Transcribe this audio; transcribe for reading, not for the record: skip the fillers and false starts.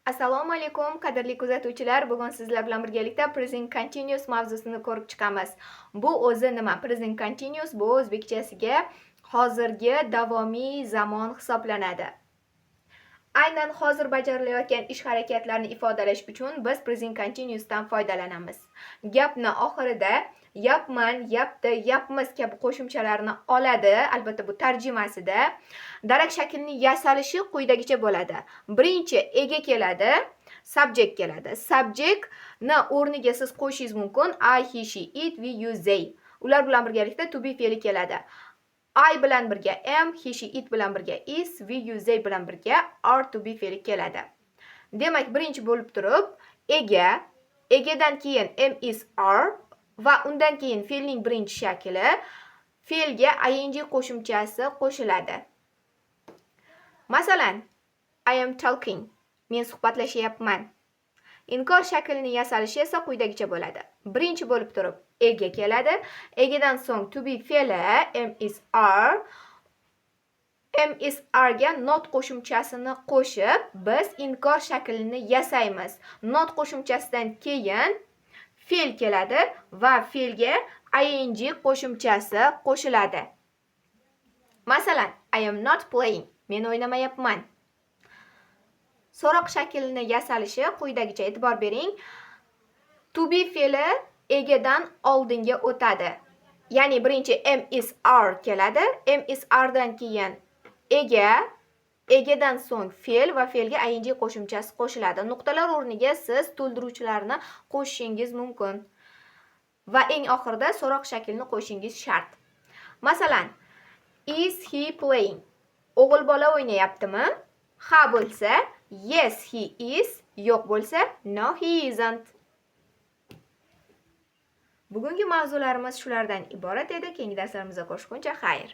Assalomu alaykum, qadrli kuzatuvchilar. Bugun sizlar bilan birgalikda present continuous mavzusini ko'rib chiqamiz. Bu o'zi nima? Present continuous bu o'zbekchasiga hozirgi davomiy zamon hisoblanadi. Aynan hozir bajarilayotgan ish harakatlarini ifodalash uchun biz present continuousdan foydalanamiz. Gapni oxirida yapman, yapti, yapmiz kabi qo'shimchalarni oladi. Albatta bu tarjimasida. Darak shaklining yasalishi quyidagicha bo'ladi. Birinchi ega keladi, subject keladi. Subject ni o'rniga siz qo'shishingiz mumkin I, he, she, it, we, you, they. Ular bilan birgalikda to be fe'li keladi. I bilan birga am, he, she, it bilan birga is, we, you, they bilan birga are to be fe'li keladi. Demak, birinchi bo'lib turib, egadan keyin am, is, are va undan keyin fe'lning birinchi shakli fe'lga ing qo'shimchasi qo'shiladi. Masalan, I am talking. Men suhbatlashyapman. Inkor shaklining yasalishi esa quyidagicha bo'ladi. Birinchi bo'lib turib ega keladi. Egadan so'ng to be fe'li am, is, are. Am, is, are ga not qo'shimchasini qo'shib biz inkor shaklini yasaymiz. Not qo'shimchasidan keyin fe'l keladi va fe'lga ing qo'shimchasi qo'shiladi. Masalan, I am not playing. Men o'ynamayapman. So'roq shaklini yasalishi quyidagicha, e'tibor bering. To be fe'li egadan oldinga o'tadi. Ya'ni birinchi am, is, are keladi. Am, is, are dan keyin egadan so'ng fe'l va fe'lga ing qo'shimchasi qo'shiladi. Nuqtalar o'rniga siz to'ldiruvchilarni qo'shishingiz mumkin. Va eng oxirida so'roq shaklini qo'shishingiz shart. Masalan, is he playing? O'g'il bola o'ynayaptimi? Ha bo'lsa, yes he is. Yo'q bo'lsa, no he isn't. Bugungi mavzularimiz shulardan iborat edi. Keyingi darslarimizda ko'rishguncha xayr.